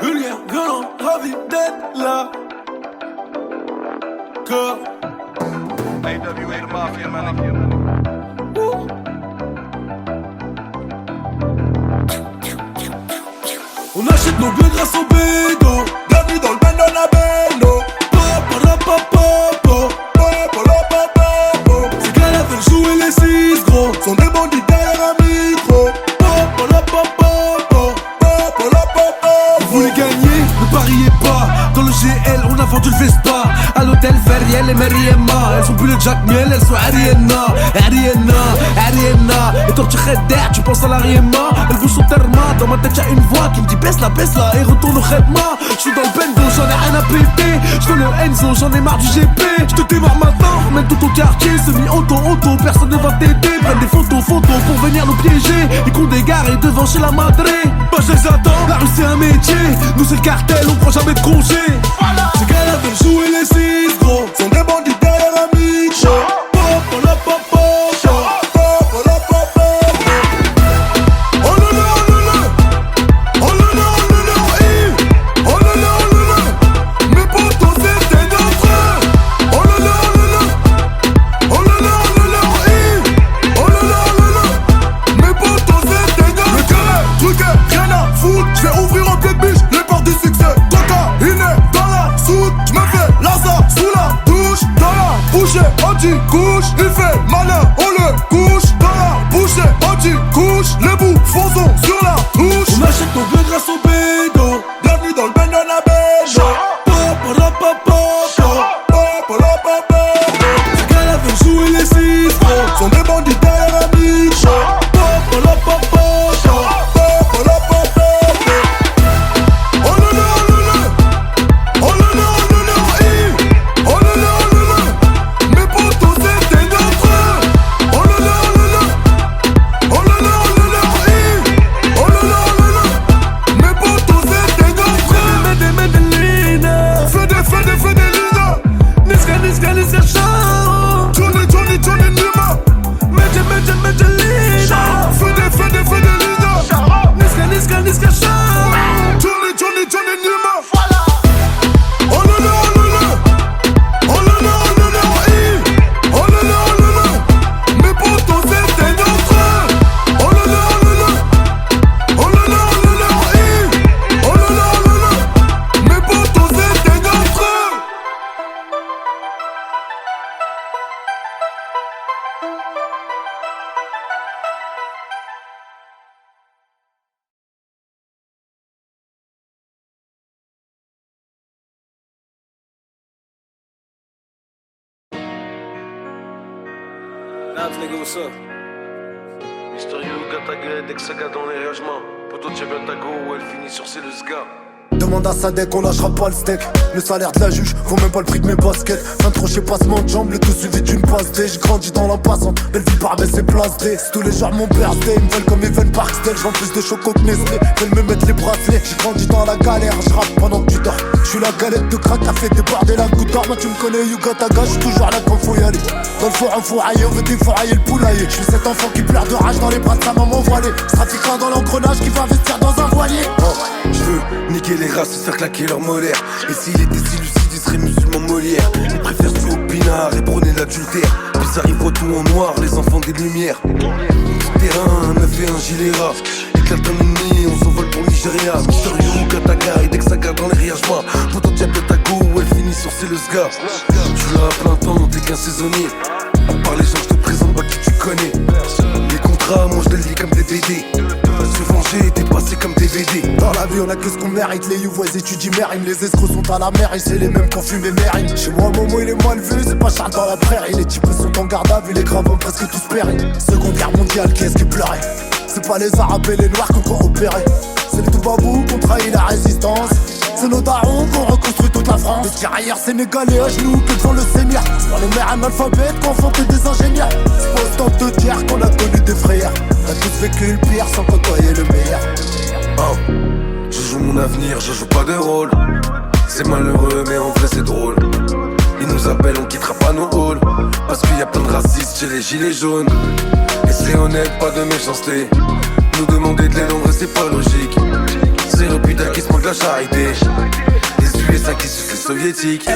Vulgaire, violent, ravi d'être là. Corps. AWA, the mafia, man. On achète nos bœufs grâce au bédo. Bienvenue dans le bando na bendo. Ces gars-là veulent jouer les 6 gros. Sont des bandits derrière un micro. Vous voulez gagner, ne pariez pas. Dans le GL, on a vendu le Vespa. À l'hôtel Feriel et Mariema. Elles sont plus le Jack Miel, elles sont Ariana. Et toi tu d'air, tu penses à l'Ariema. Elles vous sont terma, dans ma tête y'a une voix qui me dit baisse la et retourne au Redma. J'suis dans le bendo, j'en ai rien à péter. J'veux le Enzo, j'en ai marre du GP. J'te démarre maintenant, même tout au quartier. Semi-auto, personne ne va t'aider. Prennent des photos pour venir nous piéger. Ils comptent des gares devant chez la madré. Bah je les attends, la rue c'est un métier. Nous c'est le cartel, on prend jamais de congé. Ces gars-là veulent jouer les 6 gros. Sont des bandits derrière un micro. Anti-couche, il fait malin, on le couche dans la bouche. Anti-couche, les bouffons sur la touche. On achète nos bœufs grâce au bédo. Bienvenue dans le bando na bendo. Ces gars-là veulent jouer les 6 gros. Sont des bandits derrière un micro. Nabs, nigga, what's up? Mystérieux, gars, ta gueule, dès que ça gars dans les réagements. Poto, tiens bien ta go, elle finit sur ces deux gars. Demande à Sadek, on lâchera pas le steak. Le salaire de la juge, vaut même pas le prix de mes baskets. 23 chez passement de jambes, le tout suivi d'une passe D. J'grandis dans la passante, belle vie par baisse et place D. C'est tous les jours mon birthday, ils me veulent comme Evan Parksdale. J'vends plus de choco que Nestlé, veulent me mettre les bracelets. J'ai grandi dans la galère, j'rappe pendant que tu dors. J'suis la galette de crack, t'as fait déborder la goutte d'or. Moi tu me connais, Yuga Taga, j'suis toujours là quand faut y aller. Dans le four enfouraillé, on veut défourailler le poulailler. J'suis cet enfant qui pleure de rage dans les bras de sa maman voilée. Trafiquant dans l'engrenage qui va investir dans un voilier. J'veux niquer les races, se faire claquer leur molaire. Et s'il était si lucide, il serait musulman Molière. Ils préfèrent tuer au pinard et prôner l'adultère. Bizarre, ils voient tout en noir, les enfants des lumières. Terrain, 9 et un gilet ras. Éclate un ennemi, on s'envole pour Nigeria. Mystérieux, Kataga, et dès que ça garde dans les riagements. Pourtant, tiens bien ta go, elle finit sur ces le sgas. Tu l'as à plein temps, t'es qu'un saisonnier. À part les gens, je te présente pas qui tu connais. Les contrats, moi je les lis comme des BD. Se venger, t'es passé comme DVD. Dans la vie on a que ce qu'on mérite. Les youvois étudient mérine. Les escrocs sont à la mer et c'est les mêmes qu'on fume et mérine. Chez moi Momo il est mal vu, c'est pas Charles dans la prairie. Les types sont en garde à vue, les gravons presque tous péris. Seconde guerre mondiale, qu'est-ce qui pleurait? C'est pas les arabes et les noirs qu'on coopéré. C'est le Toubabou qu'on trahit la résistance. C'est nos darons qu'on reconstruit toute la France. Les tirailleurs sénégalais à genoux que devant le Seigneur. Sur les mères analphabètes qu'on enfanté des ingénieurs. C'est pas autant de tiers qu'on a connu des frères. T'as tous vécu le pire sans côtoyer le meilleur. Oh, je joue mon avenir, je joue pas de rôle. C'est malheureux mais en vrai c'est drôle. Ils nous appellent, on quittera pas nos halls. Parce qu'il y a plein de racistes chez les gilets jaunes. Et c'est honnête, pas de méchanceté. Nous demander de l'aide en vrai c'est pas logique. C'est le putain qui se manque la charité. Les USA qui sucent les soviétiques.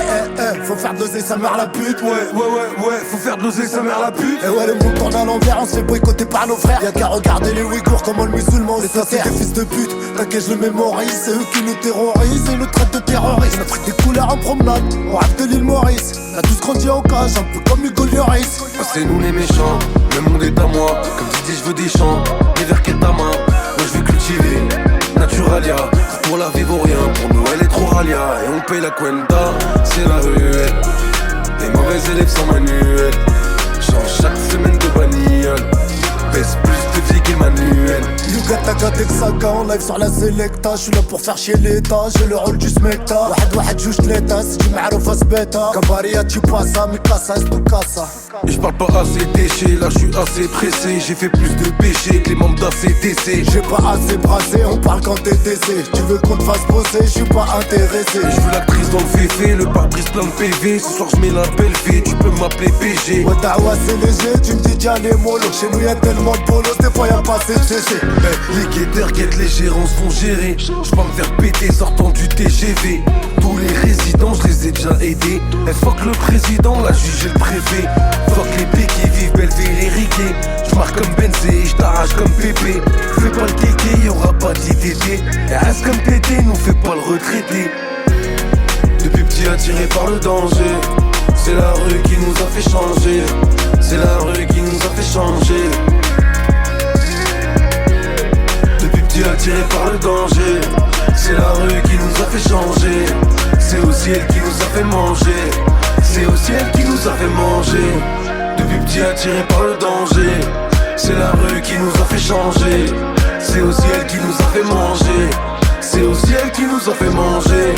Faut faire doser sa mère la pute. Ouais, faut faire doser sa mère la pute. Et ouais, le monde tourne à l'envers, on se fait boycotter par nos frères. Y'a qu'à regarder les Ouïghours, comment le musulman les c'est des fils de pute. T'inquiète, je le mémorise, c'est eux qui nous terrorisent et nous traitent de terroristes. On a pris des couleurs en promenade, on rêve de l'île Maurice. On a tous grandi en cage, un peu comme Hugo Lloris. C'est nous les méchants, le monde est à moi. Comme tu dis, je veux des champs, les vers qu'est ta main. Moi je vais cultiver, Naturalia. Pour la vivre ou rien, pour nous elle est trop ralia. Et on paye la cuenta, c'est la ruelle. Les mauvais élèves sont manuels. Change chaque semaine de bagnole. Pèse plus de vie qu'Emmanuel. Yuga Texaga en live sur la Selecta. J'suis là pour faire chier l'état, j'ai le rôle du smecta. واحد جوج تلاتة سيدي معروفة سبيتا كباريا tu passa, mi casa es tu casa. Et j'parle pas assez déché, là j'suis assez pressé. J'ai fait plus de péchés que les membres d'ACDC. J'ai pas assez brassé, on parle quand t'es décès. Tu veux qu'on te fasse bosser, j'suis pas intéressé. Je veux l'actrice dans le féfé, le pare-brise plein de PV. Ce soir j'mets la belle fille, tu peux m'appeler PG. Ouais Tawa c'est léger, tu me dis déjà les mollos. Chez nous y'a tellement de bolos, des fois y'a pas assez de CC. Les guetteurs guettent, les gérants se font gérer. J'vais me faire péter sortant du TGV. Tous les résidents, je les ai déjà aidés. Elle fuck le président, la juge et le préfet. Fuck les béquilles, vive Belleville et Riquet. J'marque comme Benzé, j't'arrache comme Pépé. Fais pas le kéké, y'aura pas d'ITT. Et reste comme Tété, nous fais pas le retraité. Depuis petit attiré par le danger. C'est la rue qui nous a fait changer. C'est la rue qui nous a fait changer. Depuis petit attiré par le danger. C'est la rue qui nous a fait changer. C'est aussi elle qui nous a fait manger. C'est aussi elle qui nous a fait manger. Depuis petit attiré par le danger. C'est la rue qui nous a fait changer. C'est aussi elle qui nous a fait manger. C'est aussi elle qui nous a fait manger.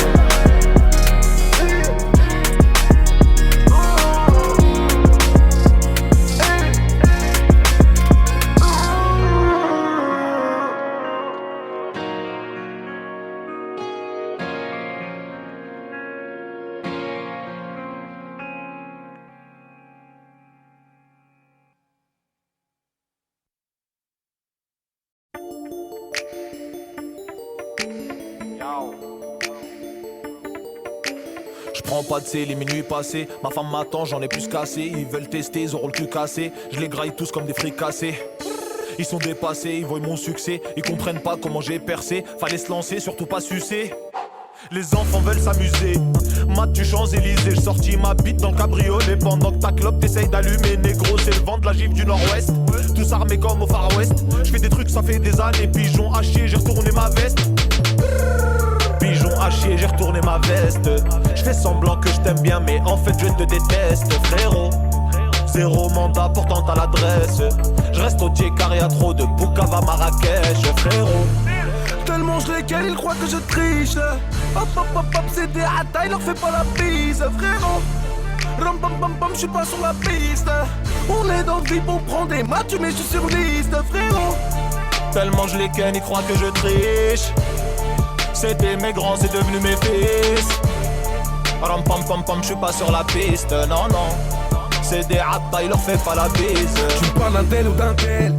J'prends pas de C, les minuit passés. Ma femme m'attend, j'en ai plus cassé. Ils veulent tester, ils auront le cul cassé. Je les graille tous comme des fricassés. Ils sont dépassés, ils voient mon succès. Ils comprennent pas comment j'ai percé. Fallait se lancer, surtout pas sucer. Les enfants veulent s'amuser. Mathieu Champs-Élysées, j'ai sorti ma bite dans le cabriolet. Pendant que ta clope t'essaye d'allumer, négro, c'est le vent de la gifle du nord-ouest. Tous armés comme au Far West. J'fais des trucs, ça fait des années. Pigeon à chier, j'ai retourné ma veste. Pigeon à chier, j'ai retourné ma veste. J'fais semblant que je t'aime bien, mais en fait je te déteste, frérot. Zéro mandat, pourtant t'as l'adresse. Je reste au tiers carré à trop de Boukava Marrakech, frérot. Tellement je les ken, ils croient que je triche. Hop hop hop hop, c'est des hata, il leur fait pas la bise, frérot. Ram bam bam bam, j'suis pas sur la piste. On est dans le vip, on prend des matchs, mais j'suis sur liste, frérot. Tellement je les ken, ils croient que je triche. C'était mes grands, c'est devenu mes fils. Ram pam pam pam, j'suis pas sur la piste, non non. C'est des hata, il leur fait pas la bise. Tu me parles d'un tel ou d'un tel,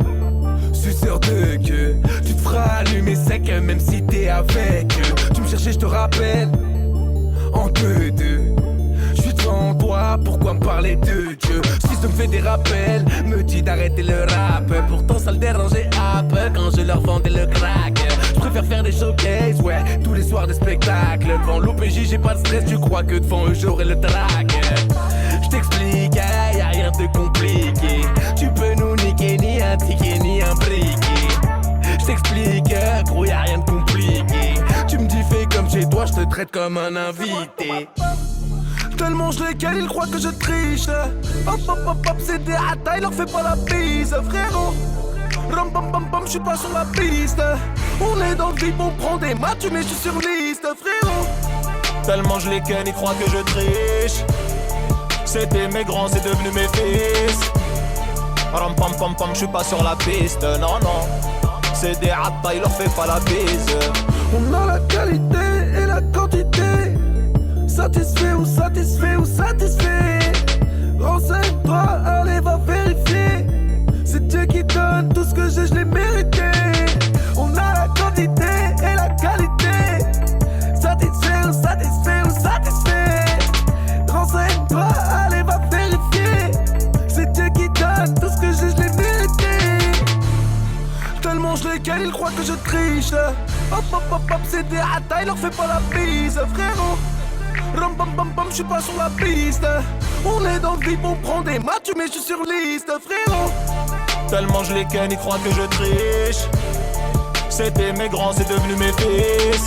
suceur de queue. Tu te feras allumer sec même si t'es avec eux. Tu me cherchais, je te rappelle, en 2-2. Je suis devant toi, pourquoi me parler de Dieu? Si ça me fait des rappels, me dit d'arrêter le rap. Pourtant ça le dérangeait un peu quand je leur vendais le crack. Je préfère faire des showcases, ouais, tous les soirs des spectacles. Devant l'OPJ j'ai pas de stress, tu crois que devant eux j'aurai le track. Je t'explique, y'a rien de compliqué. Tu peux nous niquer, ni un ticket, ni un briquet. Je t'explique, gros, y'a rien de compliqué. je te traite comme un invité. Tellement je les cale, ils croient que je triche. Hop hop hop hop, c'est des hata, il leur fait pas la bise, frérot. Ram pam pam pam, j'suis pas sur la piste. On est dans le vide, on prend des matchs, mais j'suis sur liste, frérot. Tellement je les ken, ils croient que je triche. C'était mes grands, c'est devenu mes fils. Ram pam pam pam, j'suis pas sur la piste, non non. C'est des hata, il leur fait pas la bise. On a la qualité et la quantité. Satisfait ou satisfait ou satisfait. Renseigne-toi, allez va vérifier. C'est Dieu qui donne tout ce que j'ai, je l'ai mérité. On a la quantité et la qualité. Satisfait ou satisfait ou satisfait. Renseigne-toi, allez va vérifier. C'est Dieu qui donne tout ce que j'ai, je l'ai mérité. Tellement je les cale, ils croient que je triche. Hop hop hop hop, c'est des hata, il leur fait pas la bise, frérot. Ram pam pam pam, j'suis pas sur la piste. On est dans le vide, on prend des matchs, mais j'suis sur liste, frérot. Tellement je les ken, ils croient que je triche. C'était mes grands, c'est devenu mes fils.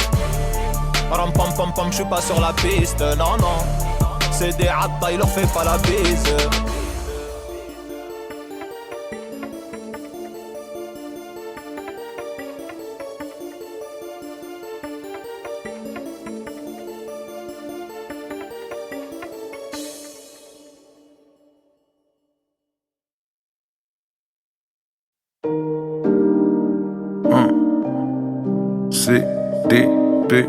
Ram pam pam pam, j'suis pas sur la piste, non non. C'est des hata, il leur fait pas la bise. CDP.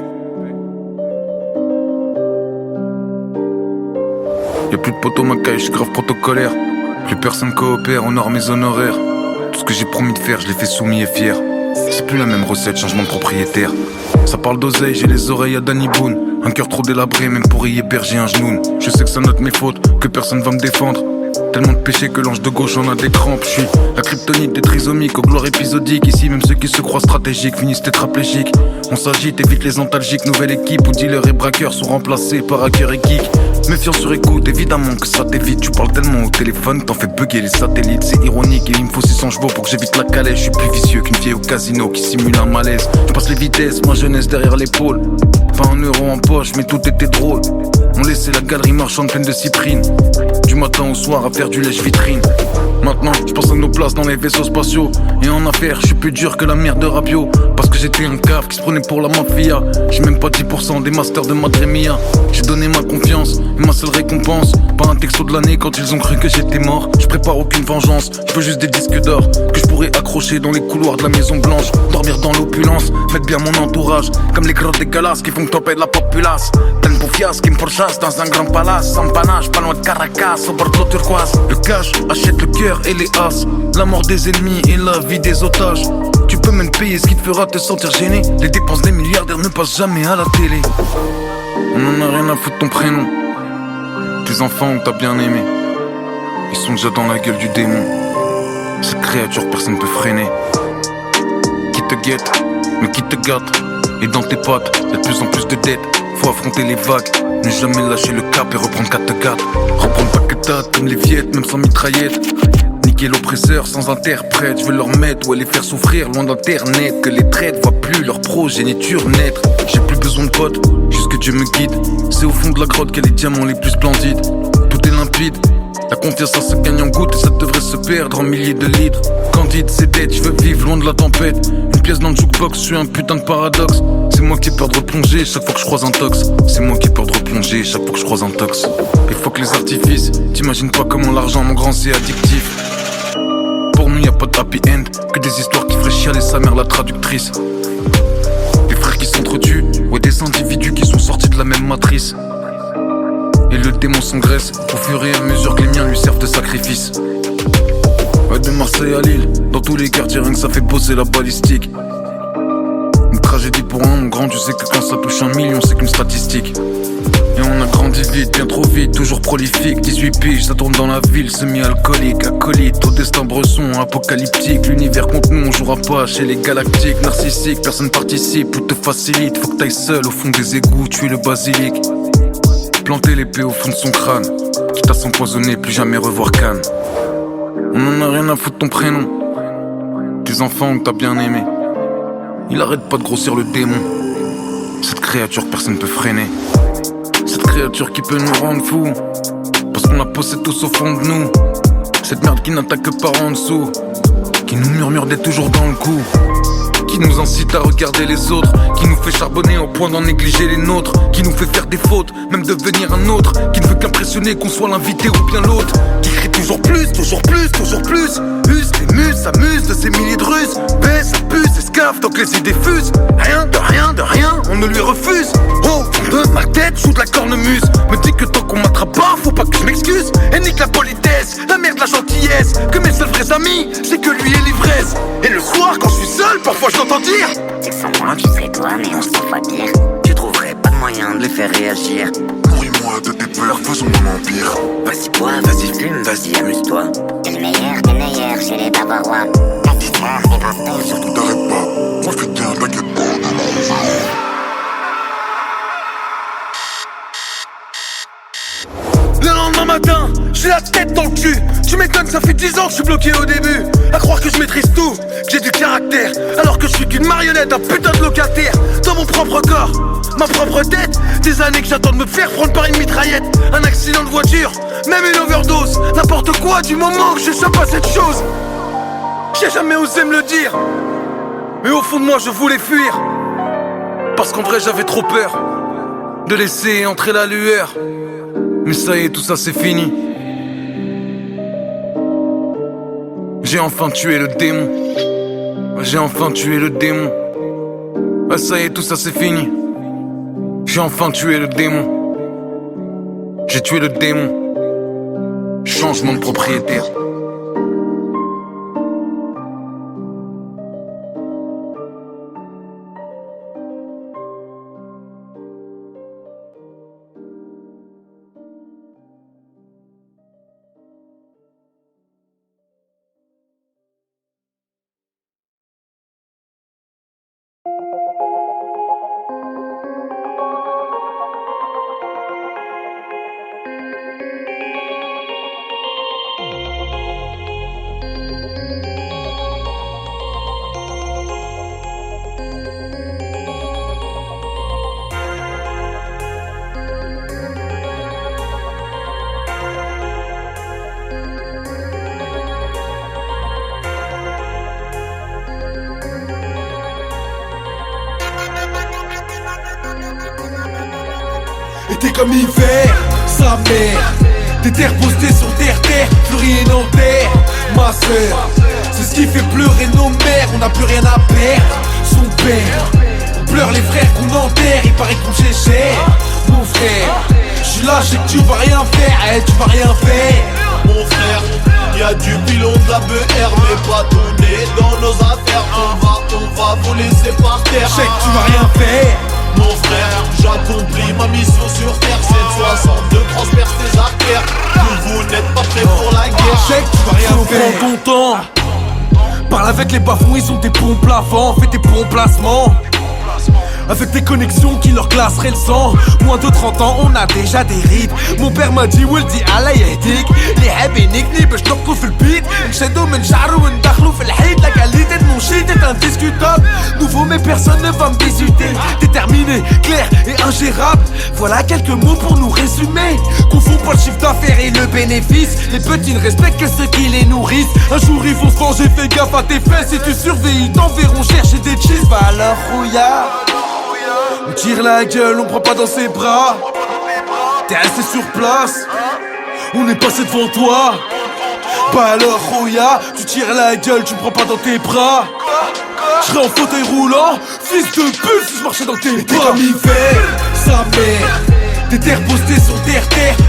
Y'a plus de poteau Macaille, j'suis grave protocolaire. Plus personne coopère, honore mes honoraires. Tout ce que j'ai promis de faire, je l'ai fait soumis et fier. C'est plus la même recette, changement de propriétaire. Ça parle d'oseille, j'ai les oreilles à Danny Boone. Un cœur trop délabré, même pour y héberger un genou. Je sais que ça note mes fautes, que personne va me défendre. Tellement de péché que l'ange de gauche en a des crampes. Je suis la kryptonite des trisomiques aux gloires épisodiques. Ici même ceux qui se croient stratégiques finissent tétraplégiques. On s'agite, évite les antalgiques. Nouvelle équipe où dealers et braqueurs sont remplacés par hackers et geeks. Méfiance sur écoute, évidemment que ça t'évite. Tu parles tellement au téléphone, t'en fais bugger les satellites. C'est ironique et il me faut 600 chevaux pour que j'évite la calèche. Je suis plus vicieux qu'une vieille au casino qui simule un malaise. Je passe les vitesses, ma jeunesse derrière l'épaule. Pas un euro en poche, mais tout était drôle. On laissait la galerie marchande pleine de cyprines. Du matin au soir à faire du lèche-vitrine. Maintenant, je pense à nos places dans les vaisseaux spatiaux. Et en affaires, je suis plus dur que la merde de Rapio. Parce que j'étais un cave qui se prenait pour la mafia. J'ai même pas 10% des masters de Madremia. J'ai donné ma confiance et ma seule récompense. Pas un texto de l'année quand ils ont cru que j'étais mort. Je prépare aucune vengeance, je veux juste des disques d'or que je pourrais accrocher dans les couloirs de la Maison Blanche. Dormir dans l'opulence, mettre bien mon entourage. Comme les grottes dégueulasses qui font tomber de la populace. T'as une bouffiasse qui me pourchasse dans un grand palace. Sans panache, pas loin de Caracas, au bord de l'eau turquoise. Le cash achète le cœur et les as. La mort des ennemis et la vie des otages. Tu peux même payer ce qui te fera te sentir gêné. Les dépenses des milliardaires ne passent jamais à la télé. On en a rien à foutre de ton prénom. Tes enfants on t'a bien aimé. Ils sont déjà dans la gueule du démon. Cette créature personne peut freiner. Qui te guette, mais qui te gâte. Et dans tes pattes, y'a de plus en plus de dettes. Faut affronter les vagues, ne jamais lâcher le cap et reprendre 4-4. Reprendre pas que date comme les viettes, même sans mitraillette. Niquer l'oppresseur sans interprète, je veux leur mettre ou les faire souffrir loin d'internet. Que les traites voient plus leur progéniture naître. J'ai plus besoin de potes, juste que Dieu me guide. C'est au fond de la grotte qu'il y a les diamants les plus splendides. Tout est limpide, la confiance ça se gagne en gouttes et ça devrait se perdre en milliers de litres. Candide, c'est dead, je veux vivre loin de la tempête. Une pièce dans le jukebox, je suis un putain de paradoxe. C'est moi qui ai peur de replonger chaque fois que je croise un tox. C'est moi qui ai peur de replonger chaque fois que je croise un tox. Il faut que les artifices, t'imagines pas comment l'argent mon grand c'est addictif. Pour nous y'a pas de happy end, que des histoires qui feraient chialer sa mère la traductrice. Des frères qui s'entretuent, ouais des individus qui sont sortis de la même matrice. Et le démon s'engraisse au fur et à mesure que les miens lui servent de sacrifice. Ouais de Marseille à Lille, dans tous les quartiers rien que ça fait bosser la balistique. Une tragédie pour un, mon grand, tu sais que quand ça touche 1 million c'est qu'une statistique. Et on a grandi vite, bien trop vite, toujours prolifique. 18 piges, ça tourne dans la ville, semi-alcoolique, acolyte, au destin bresson, apocalyptique. L'univers contre nous, on jouera pas chez les galactiques. Narcissique, personne participe, tout te facilite. Faut que t'ailles seul au fond des égouts, tuer le basilic. Planter l'épée au fond de son crâne, quitte à s'empoisonner, plus jamais revoir Cannes. On en a rien à foutre de ton prénom. Tes enfants que t'as bien aimé. Il arrête pas de grossir le démon. Cette créature que personne peut freiner. Cette créature qui peut nous rendre fous, parce qu'on la possède tous au fond de nous. Cette merde qui n'attaque que par en dessous, qui nous murmure d'être toujours dans le coup, qui nous incite à regarder les autres, qui nous fait charbonner au point d'en négliger les nôtres, qui nous fait faire des fautes, même devenir un autre, qui ne veut qu'impressionner qu'on soit l'invité ou bien l'autre, qui crie toujours plus, toujours plus, toujours plus. Use les muses, s'amuse de ces milliers de ruses, baisse, abuse, escave, tant que les idées fusent. Rien, de rien, de rien, on ne lui refuse. Au fond de ma tête, joue de la cornemuse, me dit que tant qu'on m'attrape pas, faut pas que je m'excuse. Et nique la politesse, la merde, la gentillesse, que mes seuls vrais amis, c'est que lui et l'ivresse. Et le soir, quand je suis seul, parfois je l'entends dire: c'est que sans moi, tu serais toi, mais on s'en fois pire. Tu trouverais pas de moyen de les faire réagir. Nourris-moi de tes peurs, faisons un empire. Vas-y bois, vas-y fume, vas-y amuse-toi. T'es le meilleur chez les Bavarois. Dis-moi, surtout t'arrêtes pas. Profite bien, t'inquiète pas. Le lendemain matin, j'ai la tête dans le cul. Tu m'étonnes, ça fait 10 ans que je suis bloqué au début. À croire que je maîtrise tout, que j'ai du caractère, alors que je suis qu'une marionnette, un putain de locataire. Dans mon propre corps, ma propre tête. Des années que j'attends de me faire prendre par une mitraillette. Un accident de voiture, même une overdose. N'importe quoi du moment que j'échappe à cette chose. J'ai jamais osé me le dire, mais au fond de moi je voulais fuir. Parce qu'en vrai j'avais trop peur de laisser entrer la lueur. Mais ça y est, tout ça c'est fini. J'ai enfin tué le démon. J'ai enfin tué le démon. Ah ça y est, tout ça c'est fini. J'ai enfin tué le démon. J'ai tué le démon. Changement de propriétaire. Été comme hiver, sa mère. Des terres postées sur terre, plus rien en terre. Ma sœur, c'est ce qui fait pleurer nos mères. On n'a plus rien à perdre, son père. On pleure les frères qu'on enterre, il paraît qu'on chez cher. Mon frère, je suis là, je sais que tu vas rien faire, tu vas rien faire. Mon frère, y'a du pilon de la BR, mais pas donné dans nos affaires. On va vous laisser par terre. Je sais que tu vas rien faire. Mon frère, j'accomplis ma mission sur terre. 762 transperce tes artères. Vous n'êtes pas prêts pour la guerre. Je sais que tu vas rien faire. Prends ton temps. Parle avec les bas-fonds, ils ont des pompes lavants. Fais tes bons placements. Avec des connexions qui leur glaceraient le sang. Moins de 30 ans, on a déjà des rides. Mon père m'a dit, Waldi Allah yahdik. Les habénikni, باش نرقوا في البيت. نشدوا من شعره وندخلوا في الحيط. La qualité de mon shit est indiscutable. Nouveau, mais personne ne va me désuter. Déterminé, clair et ingérable. Voilà quelques mots pour nous résumer. Confond pas le chiffre d'affaires et le bénéfice. Les petits ne respectent que ceux qui les nourrissent. Un jour ils vont se venger, fais gaffe à tes fesses. Si tu surveilles, ils t'enverront chercher des cheese. Bah alors rouillard. On tire la gueule, on prend pas dans ses bras. T'es resté sur place, on est passé devant toi. Bah alors Roya, tu tires la gueule, tu me prends pas dans tes bras. J'serais en fauteuil roulant, fils de pute si je marchais dans tes bras. T'es comme hiver, sa mère. Des terres postées sur terre,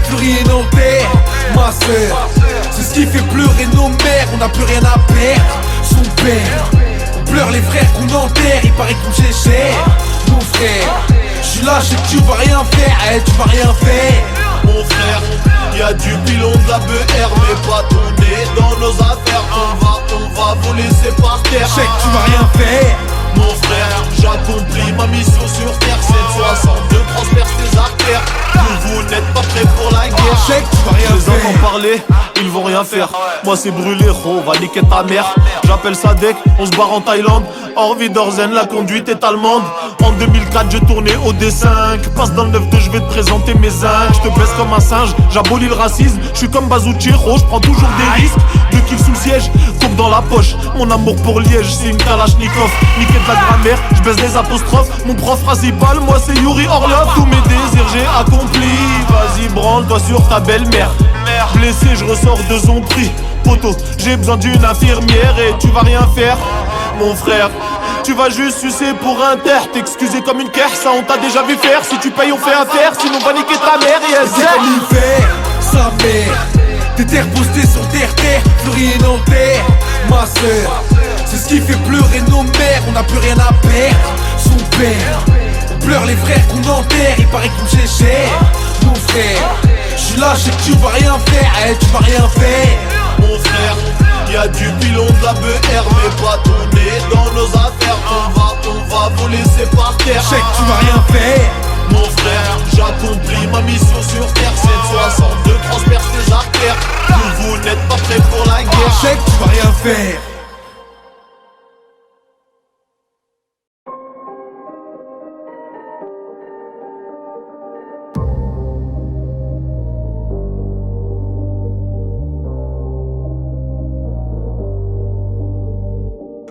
plus rien en terre. Ma sœur, c'est ce qui fait pleurer nos mères. On n'a plus rien à perdre, son père. On pleure les frères qu'on enterre, il paraît qu'on chez cher. Mon frère, je suis là, je sais que tu vas rien faire, tu vas rien faire. Mon frère, y'a du pilon de la BR, mais pas donné dans nos affaires. On va vous laisser par terre. Je sais que tu vas rien faire. Mon frère, j'accomplis ma mission sur terre. 762 transperce tes artères. Vous n'êtes pas prêts pour la guerre. Je sais que tu vas rien faire. t'entends parler, ils vont rien faire. Moi c'est brûlé, gros, va niquer ta mère. J'appelle Sadek, on se barre en Thaïlande. Orvi d'Orzen, la conduite est allemande. En 2004 j'ai tourné au D5. Passe dans le 9-2, je vais te présenter mes zincs. Je te baisse comme un singe, j'abolis le racisme. Je suis comme Bazouchi, je prends toujours des risques. 2 kills sous le siège, coupe dans la poche. Mon amour pour Liège, c'est une Kalachnikov. Niquer de la grammaire, je baisse les apostrophes. Mon prof principal, moi c'est Yuri Orlov. Tous mes désirs j'ai accompli. Vas-y branle-toi sur ta belle-mère. Blessé, je ressors de son prix. Poto, j'ai besoin d'une infirmière et tu vas rien faire, mon frère. Tu vas juste sucer pour un terre, t'excuser comme une caire, ça on t'a déjà vu faire. Si tu payes on fait affaire, sinon va niquer ta mère. Yes, c'est comme l'hiver, sa mère. Des terres postées sur terre, plus rien en terre. Ma sœur, c'est ce qui fait pleurer nos mères. On n'a plus rien à perdre, son père. On pleure les frères qu'on enterre, il paraît qu'il me fait cher. Mon frère, je suis là, je sais que tu vas rien faire, tu vas rien faire. Mon frère, y'a du pilon de la BR, mais pas ton nez dans nos affaires. On va vous laisser par terre. Je sais que tu vas rien faire. Mon frère, j'ai accompli ma mission sur terre. 762 transperce tes artères. Vous n'êtes pas prêts pour la guerre. Je sais que tu vas rien faire.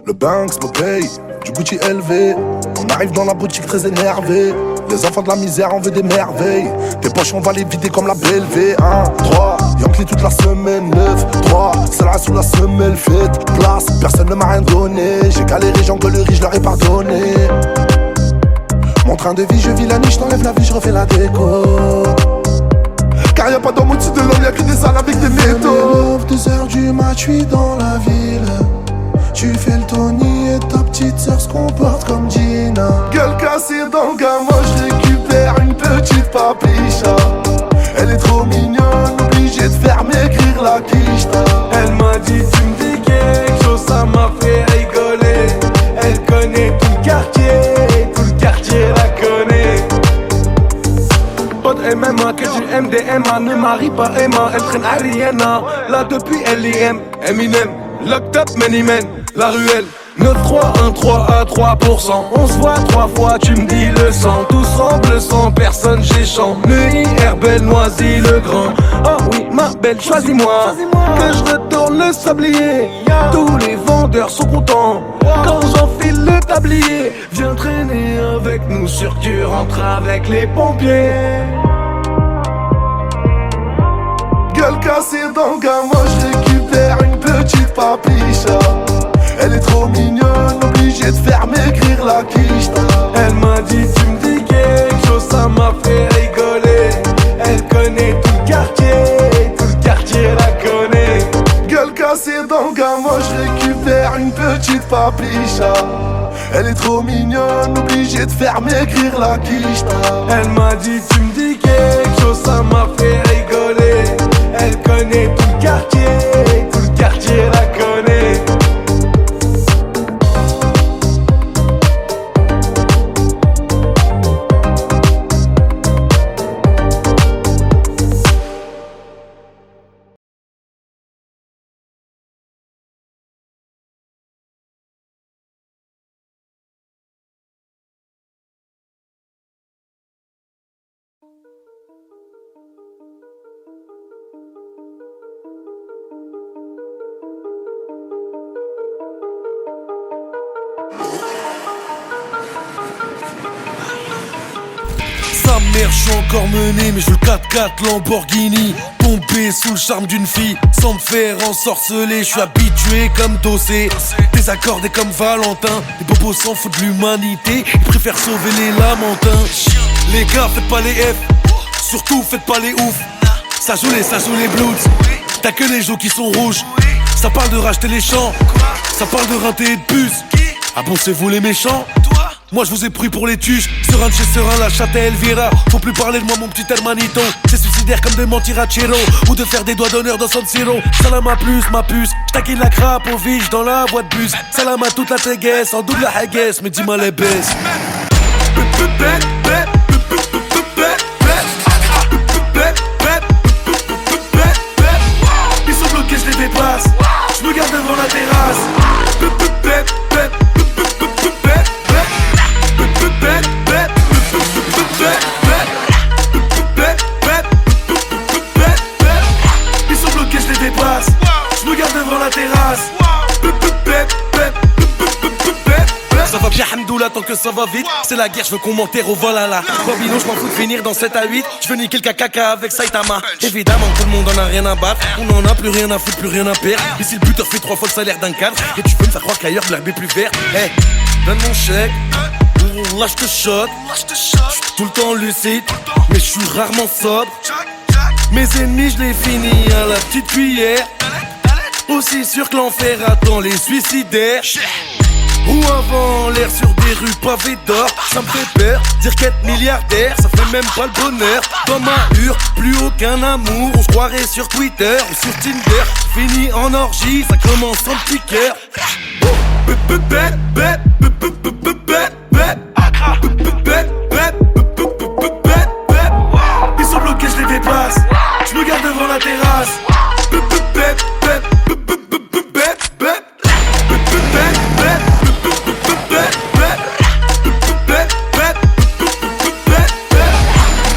Le Banks me paye, du Gucci élevé. On arrive dans la boutique très énervé. Les enfants de la misère, on veut des merveilles. Tes poches, on va les vider comme la BLV. 1, 3, Yankee toute la semaine. 9, 3, Salah sous la semelle. Fête, place, personne ne m'a rien donné. J'ai galéré, j'engueulerie, je leur ai pardonné. Mon train de vie, je vis la nuit, je t'enlève la vie, je refais la déco. Car y'a pas d'homme au-dessus de l'homme, y'a que des salles avec des métaux. 2h du mat, je suis dans la ville. Tu fais le Tony et ta petite sœur se comporte comme Gina. Gueule cassée dans le gamin, je récupère une petite papicha. Elle est trop mignonne, obligée de faire maigrir la quicheta. Elle m'a dit tu me dis quelque chose, ça m'a fait rigoler. Elle connaît tout le quartier la connaît. Pas de MMA, que du MDMA, ne marie pas Emma, elle traîne Ariana. Là depuis LIM, Eminem, locked up many men. La ruelle, 9-3-1-3 à 3%. On se voit 3 fois, tu me dis le sang. Tous semblent sans personne, j'échante. Neuilly, Herbel, Noisy, Le Grand. Oh oui, ma belle, choisis-moi. Que je retourne le sablier. Tous les vendeurs sont contents quand j'enfile le tablier. Viens traîner avec nous, sûr que tu rentres avec les pompiers. Gueule cassée dans le gamin, je récupère une petite papicha. Elle est trop mignonne, obligée de faire maigrir la quicheta. Elle m'a dit tu me dis quelque chose, ça m'a fait rigoler. Elle connaît tout le quartier la connaît. Gueule cassée dans le gamin, je récupère une petite papicha. Elle est trop mignonne, obligée de faire maigrir la quicheta. Elle m'a dit tu me dis quelque chose, ça m'a fait rigoler. Elle connaît tout le quartier la connaît. Sa mère, je suis encore mené, mais je veux le 4x4 Lamborghini. Tombé sous le charme d'une fille, sans me faire ensorceler. Je suis habitué comme Dossé, désaccordé comme Valentin. Les bobos s'en foutent de l'humanité, ils préfèrent sauver les lamentins. Les gars, faites pas les F, surtout faites pas les ouf. Ça joue les Bloods, t'as que les joues qui sont rouges. Ça parle de racheter les champs, ça parle de rinter et de puce. Ah bon, c'est vous les méchants? Moi je vous ai pris pour les tuches. Serein de chez Serein, la chatte à Elvira. Faut plus parler de moi mon petit hermanito. C'est suicidaire comme de mentir à Chiro, ou de faire des doigts d'honneur dans San Siro. Salam à plus ma puce, j'taquine la crape au vige dans la voie de bus. Salam à toute la téguesse, en double la haguesse, mais dis-moi les baisses. va bien, hamdoullah, tant que ça va vite. C'est la guerre, je veux qu'on m'enterre au vol à la Babylon, je m'en fous de finir dans 7 à 8. Je veux niquer le caca avec Saitama. Évidemment, tout le monde en a rien à battre. On en a plus rien à foutre, plus rien à perdre. Ici le buteur fait 3 fois le salaire d'un cadre. Et tu peux me faire croire qu'ailleurs l'herbe est plus verte. Hey, donne mon chèque. Là je te shot. J'suis tout le temps lucide, mais je suis rarement sobre. Mes ennemis je les finis à la petite cuillère. Aussi sûr que l'enfer attend les suicidaires. Ou avant l'air sur des rues pavées d'or. Ça me fait peur, dire qu'être milliardaire ça fait même pas le bonheur. Dans ma hure, plus aucun amour. On se croirait sur Twitter ou sur Tinder. Fini en orgie, ça commence en petit cœur. Ils sont bloqués, je les dépasse. Je me garde devant la terrasse.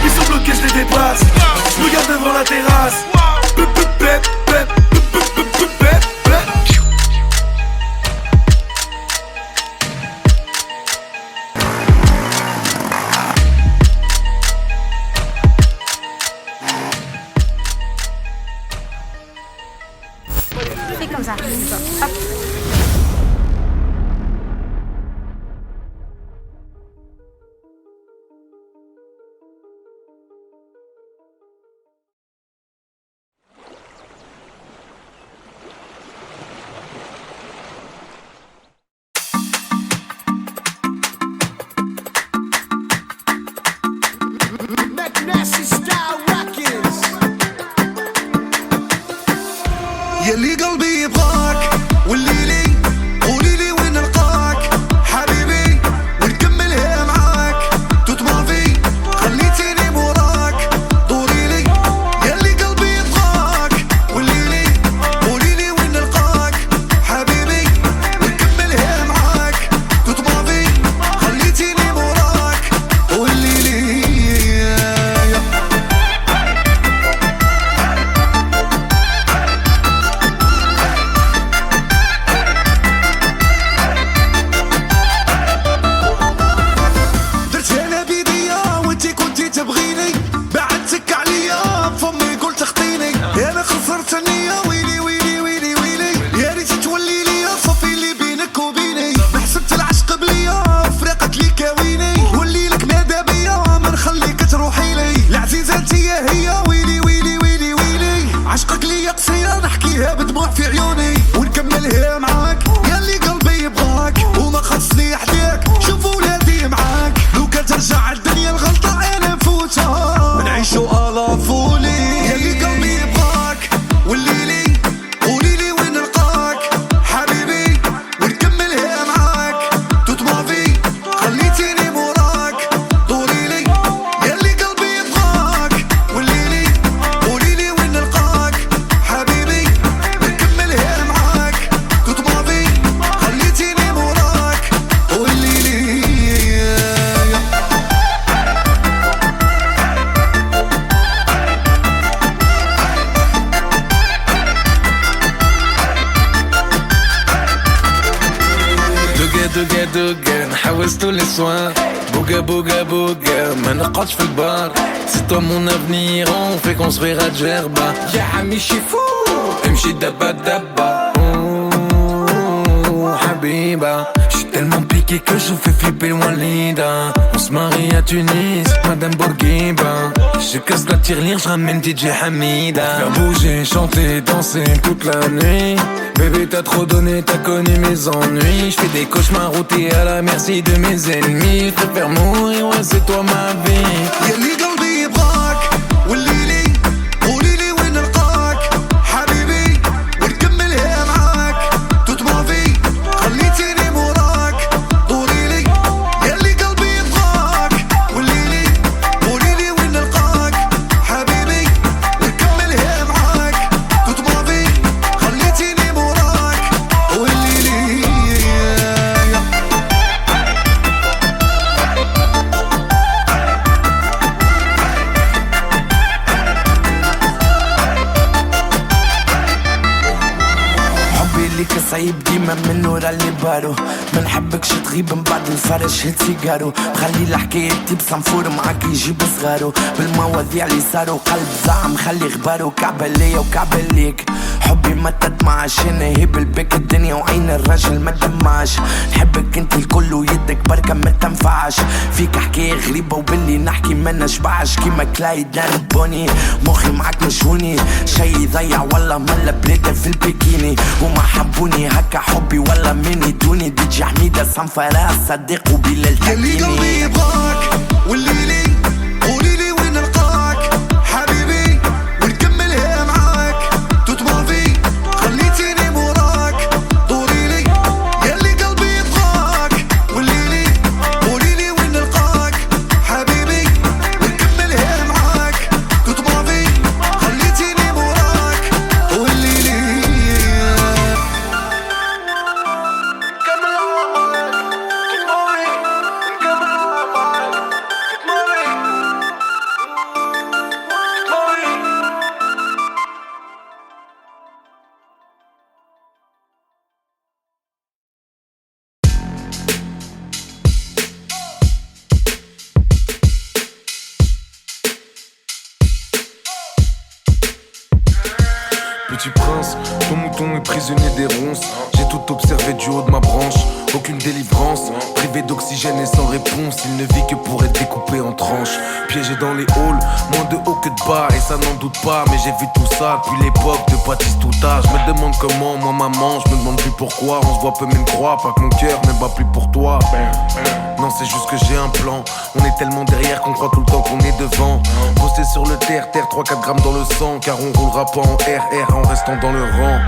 Ils sont bloqués, je les dépasse. Je me garde devant la terrasse. Fais comme ça. Hop. يلي قلبي يبغاك والليلي قوليلي وين نلقاك حبيبي ونكملها معاك توت ما في خليتيني موراك دوريلي يلي قلبي يبغاك والليلي قوليلي وين نلقاك حبيبي ونكملها معاك توت ما في خليتيني موراك والليلي تبغيني بعدتك عليا بفمي قلت اخطيني انا خسرت النية ويلي ويلي ويلي ويلي يا ريت تولي لي صافي اللي بينك وبيني ما حسبت العشق بليا فرقت لي كاويني ولي لك ماذا بيا ما نخليك تروحي لي العزيزة انتي هي ويلي ويلي ويلي ويلي عشقك ليا قصيرة نحكيها بدموع في عيوني ونكملها معاك ياللي قلبي يبغاك وما خصني حداك شوف ولادي معاك لو كان ترجع الدنيا الغلطة انا نفوتها نعيشو الافولي ياللي قلبي يبغاك والليلي قوليلي وين نلقاك حبيبي ونكملها معاك توت ما في خليتيني موراك دوريلي ياللي قلبي يبغاك والليلي قوليلي وين نلقاك حبيبي ونكملها معاك توت ما في خليتيني موراك والليلي دوغا دوغا نحوس tous les soirs Bouga bouga bouga ما نقعدش في البار C'est toi mon avenir on fait construire à Djerba يا عمي شي فو امشي دبا دبا Habiba J'suis tellement piqué que je fais flipper Walida On se marie à Tunis, Madame Bourguiba Je casse la tirelire, j'ramène DJ Hamida Faire bouger, chanter, danser toute la nuit Bébé t'as trop donné, t'as connu mes ennuis J'fais des cauchemars où t'es à la merci de mes ennemis J'préfère mourir, ouais c'est toi ma vie ياللي قلبي يبغاك والليلي قوليلي وين نلقاك حبيبي ونكملها معاك توت ما في خليتيني موراك دوريلي ياللي قلبي يبغاك والليلي قوليلي وين نلقاك حبيبي ونكملها معاك توت ما في خليتيني موراك والليلي صعيب ديما من ورا اللي بارو ما نحبكش تغيب من بعد الفرش هيت سيجارو خلي الحكاية تجيب صنفور معاك يجيب صغارو بالمواضيع اللي صاروا قلب زعم خلي غبارو كعبة ليا وكعبة ليك حبي ما تدمعش انا هيب البك الدنيا وعين الرجل ما دمعش نحبك انت الكل ويدك بركة ما تنفعش فيك حكاية غريبة وباللي نحكي ما نشبعش كيما كلايد لاربوني مخي معاك مشوني شي يضيع والله ملا بلادة في البيكيني وما حبوني هكا حبي ولا مني دوني دي جي حميدة صنفرة صديق وبلال يلي قلبي يبغاك والليلي قوليلي وين نلقاك حبيبي ونكملها معاك تطمع في خليتيني موراك دوريلي يلي قلبي يبغاك والليلي قوليلي وين نلقاك حبيبي ونكملها معاك تطمع في خليتيني موراك والليلي Petit prince, ton mouton est prisonnier des ronces. J'ai tout observé du haut de ma branche. Aucune délivrance, privé d'oxygène et sans réponse. Il ne vit que pour être découpé en tranches. Piégé dans les halls, moins de haut que de bas. Et ça n'en doute pas, mais j'ai vu tout ça depuis l'époque de Baptiste Touta. Je me demande comment, moi maman, je me demande plus pourquoi. On se voit peu même croire, pas que mon cœur ne bat plus pour toi. Non, c'est juste que j'ai un plan. On est tellement derrière qu'on croit tout le temps qu'on est devant. Posté sur le terre, 3-4 grammes dans le sang. Car on roulera pas en RR en restant dans le rang.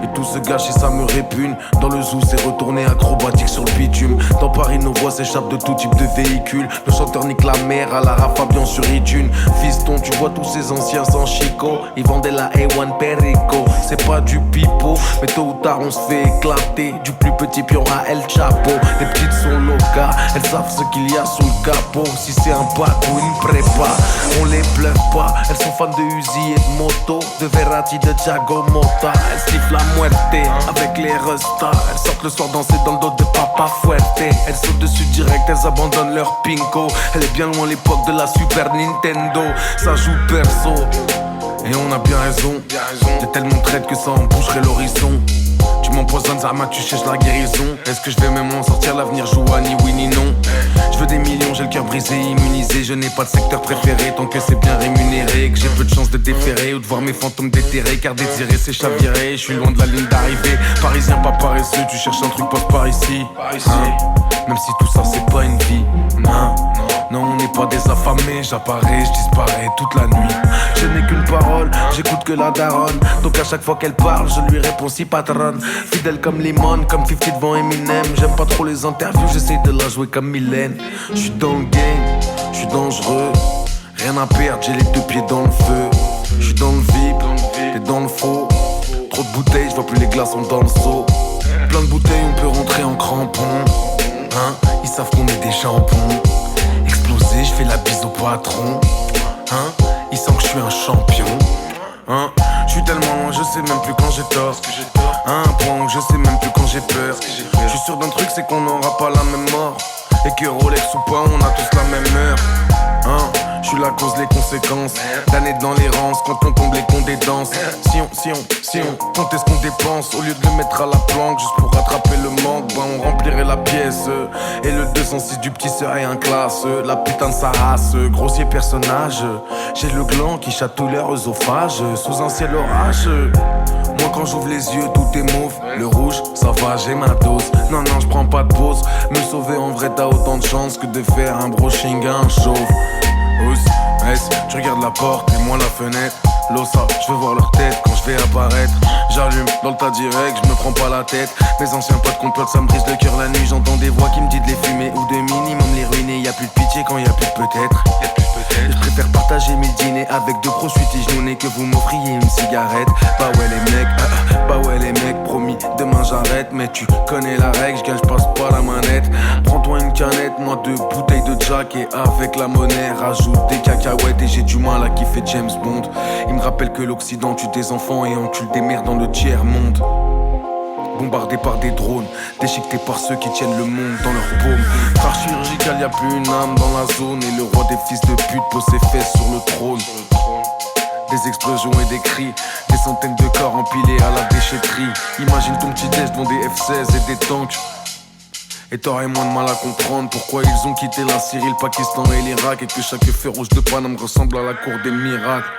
Et tout se gâche et ça me répugne. Dans le zoo c'est retourné acrobatique sur le bitume. Dans Paris nos voix s'échappent de tout type de véhicule. Le chanteur nique la mer à la Fabian sur iTunes. Fiston tu vois tous ces anciens sans chico. Ils vendaient la A1 Perico. C'est pas du pipeau mais tôt ou tard on se fait éclater. Du plus petit pion à El Chapo. Les petites sont locales, elles savent ce qu'il y a sous le capot. Si c'est un bac ou une prépa, on les bluffe pas. Elles sont fans de Uzi et de moto, de Verratti, de Thiago Motta. Elles sifflent la muerte avec les restas. Elles sortent le soir danser dans le dos de Papa Fuerte. Elles sautent dessus direct, elles abandonnent leur pinko. Elle est bien loin l'époque de la Super Nintendo. Ça joue perso et on a bien raison. T'es tellement traite que ça en boucherait l'horizon. Tu m'empoisonnes Zama, tu cherches la guérison. Est-ce que je vais même en sortir, l'avenir joue à ni oui ni non. Je veux des millions, j'ai le cœur brisé, immunisé. Je n'ai pas de secteur préféré tant que c'est bien rémunéré. Que j'ai peu de chance de déférer ou de voir mes fantômes déterrés. Car désirer c'est chavirer, je suis loin de la ligne d'arrivée. Parisien pas paresseux, tu cherches un truc passe par ici Même si tout ça c'est pas une vie. Non, on n'est pas des affamés. J'apparais, je disparais toute la nuit. Je n'ai qu'une parole, j'écoute que la daronne. Donc à chaque fois qu'elle parle, je lui réponds si patronne. Fidèle comme Limon, comme 50 devant Eminem. J'aime pas trop les interviews, j'essaie de la jouer comme Mylène. J'suis dans le game, j'suis dangereux. Rien à perdre, j'ai les deux pieds dans le feu. J'suis dans le vide, t'es dans le faux. Trop de bouteilles, j'vois plus les glaçons dans le seau. Plein de bouteilles, on peut rentrer en crampon. Ils savent qu'on est des jambons. Explosé, j'fais la bise au patron. Ils sentent que j'suis un champion. J'suis tellement loin, je sais même plus quand j'ai tort. Un point où je sais même plus quand j'ai peur. J'suis sûr d'un truc, c'est qu'on n'aura pas la même mort. Et que Rolex ou pas, on a tous la même heure. J'suis la cause, les conséquences. D'années dans l'errance, quand on tombe les cons des danses. Si on comptait ce qu'on dépense, au lieu de le mettre à la planque, juste pour rattraper le manque, on remplirait la pièce. Et le 206 du petit serait un classe. La putain de sa race, grossier personnage. J'ai le gland qui chatouille leur œsophage. Sous un ciel orage. Moi quand j'ouvre les yeux tout est mauve. Le rouge ça va j'ai ma dose. Non j'prends pas de pause. Me sauver en vrai t'as autant de chance que de faire un brushing à un chauve. Tu regardes la porte et moi la fenêtre. L'ossa, je veux voir leur tête quand je vais apparaître. J'allume dans le tas direct, je me prends pas la tête. Mes anciens potes complotent, ça me brise le cœur la nuit. J'entends des voix qui me disent de les fumer ou de minimum les ruiner. Y'a plus de pitié quand y'a plus de peut-être. Je préfère partager mes dîners avec deux gros suites genouillés que vous m'offriez une cigarette. Bah ouais les mecs, promis, demain j'arrête. Mais tu connais la règle, je passe pas la manette. Prends-toi une canette, moi deux bouteilles de Jack. Et avec la monnaie, rajoute des cacahuètes. Et j'ai du mal à kiffer James Bond. Il me rappelle que l'Occident tue des enfants et encule des mères dans le tiers-monde. bombardés par des drones, déchiquetés par ceux qui tiennent le monde dans leur paume. Frère chirurgical, y a plus une âme dans la zone, et le roi des fils de pute pose ses fesses sur le trône. Des explosions et des cris, des centaines de corps empilés à la déchetterie. Imagine ton petit déj devant des F-16 et des tanks. Et t'aurais moins de mal à comprendre pourquoi ils ont quitté la Syrie, le Pakistan et l'Irak, et que chaque feu rouge de Paname ressemble à la cour des miracles.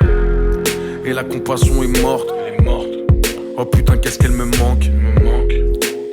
Et la compassion est morte. Oh putain, qu'est-ce qu'elle me manque.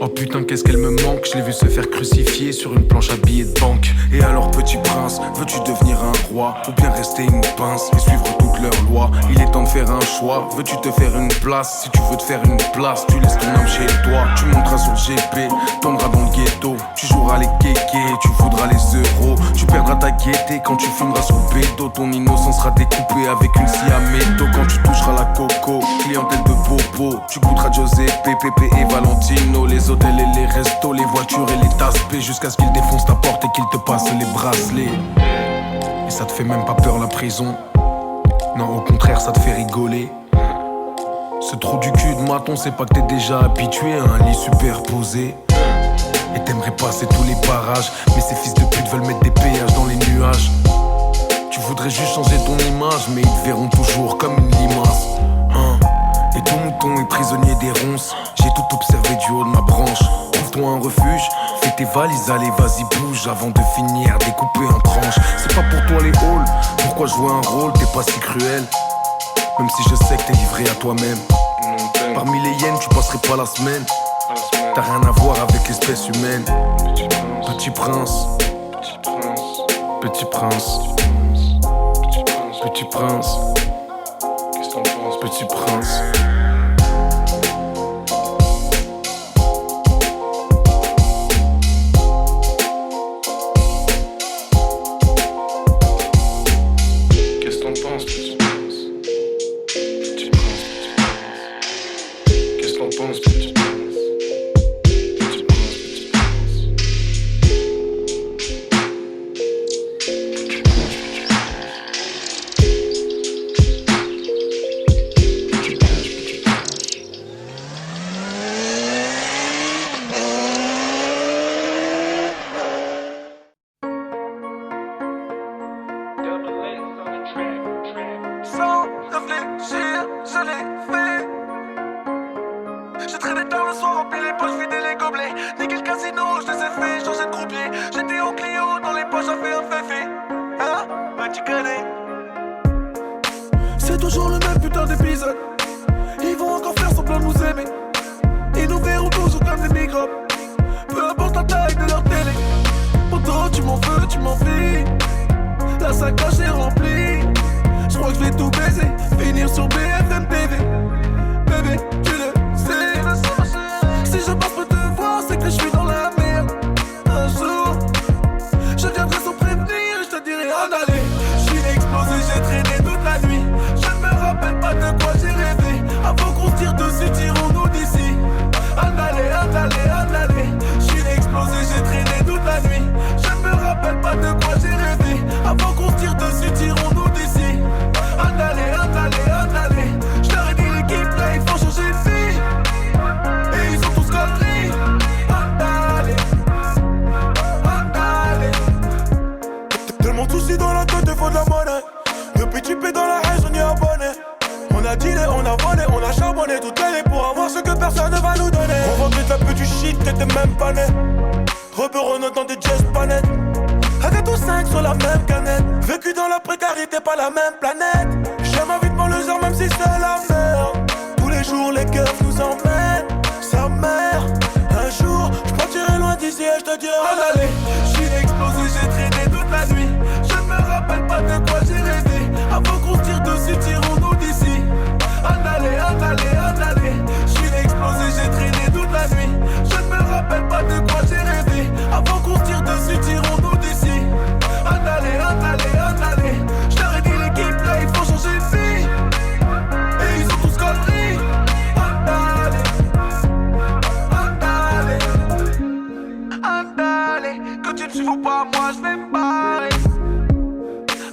Oh putain, qu'est-ce qu'elle me manque. Je l'ai vu se faire crucifier sur une planche à billets de banque. Et alors petit prince, veux-tu devenir un roi ou bien rester une pince et suivre toutes leurs lois? Il est temps de faire un choix, veux-tu te faire une place? Si tu veux te faire une place, tu laisses ton âme chez toi. Tu monteras sur GP, tomberas dans le ghetto. Tu joueras les kékés, tu voudras les euros. Tu perdras ta gaieté quand tu fumeras sur le bédo. Ton innocence sera découpée avec une scie à métaux. Quand tu toucheras la coco, clientèle de bobo, tu goûteras Giuseppe, Pepe et Valentino. Les hôtels et les restos, les voitures et les tasses P, jusqu'à ce qu'ils défoncent ta porte et qu'ils te passent les bracelets. Et ça te fait même pas peur la prison. Non, au contraire, ça te fait rigoler. Ce trou du cul de maton, c'est pas que t'es déjà habitué à un lit superposé. Et t'aimerais passer tous les barrages, mais ces fils de pute veulent mettre des péages dans les nuages. Tu voudrais juste changer ton image, mais ils te verront toujours comme une limace. Et ton mouton est prisonnier des ronces. J'ai tout observé du haut de ma branche. Trouve-toi un refuge, fais tes valises, allez vas-y bouge avant de finir découpé en tranches. C'est pas pour toi les halls, pourquoi jouer un rôle, t'es pas si cruel. Même si je sais que t'es livré à toi-même. Parmi les hyènes, tu passerais pas la semaine. T'as rien à voir avec l'espèce humaine. Petit prince, petit prince, petit prince, qu'est-ce que t'en penses, petit prince?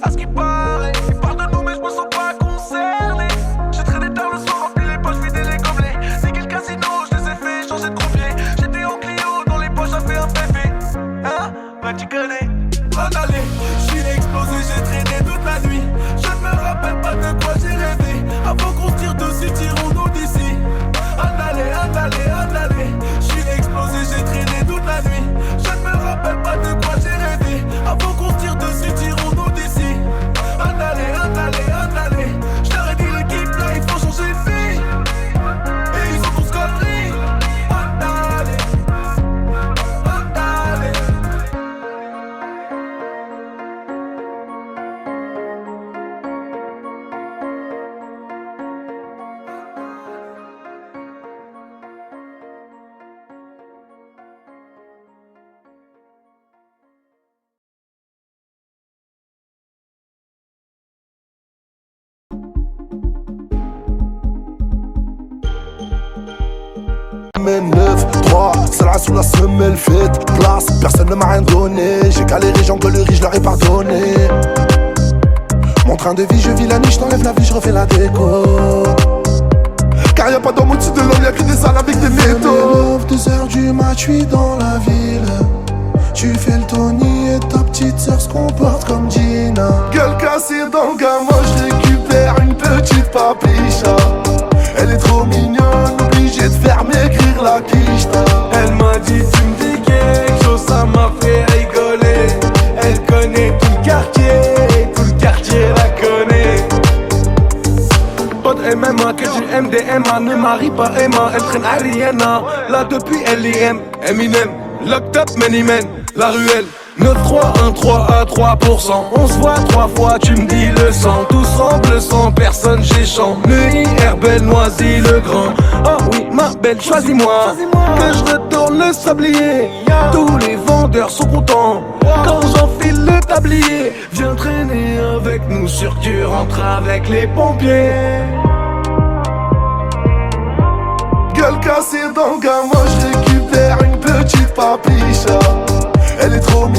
À ce qui paraît, ils parlent de nous mais je me sens pas concerné. J'ai traîné tard le soir, rempli les poches andale. J'suis explosé, j'ai traîné toute la nuit. Je ne me rappelle pas de quoi j'ai rêvé. Avant qu'on se tire dessus, tirons-nous d'ici. Andale, andale, andale. J't'aurais dit l'équipe là, il faut changer de vie. Et ils sont tous conneries. Andale, andale. Mais 9-3, celle-là sous la semelle faite place. Personne ne m'a rien donné. J'ai galéré, j'engueulerie, je leur ai pardonné. Mon train de vie, je vis la nuit, je t'enlève la vie, je refais la déco. Car y'a pas d'homme au-dessus de l'homme, y'a que des salles avec des métaux. 2h du mat, j'suis dans la ville. Tu fais le Tony et ta petite sœur se comporte comme Gina. Gueule cassée dans le gamin, je récupère une petite papicha. Elle est trop mignonne, obligée de faire maigrir la quicheta. Elle m'a dit tu me dis quelque chose, ça m'a fait rigoler. Elle connaît tout le quartier la connaît. Pas de MMA, que du MDMA. Ne marie pas Emma, elle traîne Ariana. Là depuis LIM, Eminem, Locked Up, Many Men, la ruelle. 9-3-1-3 à 3%. On se voit 3 fois, tu me dis le sang. Tous semblent sans personne, j'échange. Neuilly, Herbel, Noisy, le Grand. Oh oui, ma belle, choisis-moi. Que je retourne le sablier. Tous les vendeurs sont contents quand j'enfile le tablier. Viens traîner avec nous, sûr que tu rentres avec les pompiers. Gueule cassée dans le gamin, je récupère une petite papicha. Elle est trop mignonne.